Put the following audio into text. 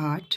8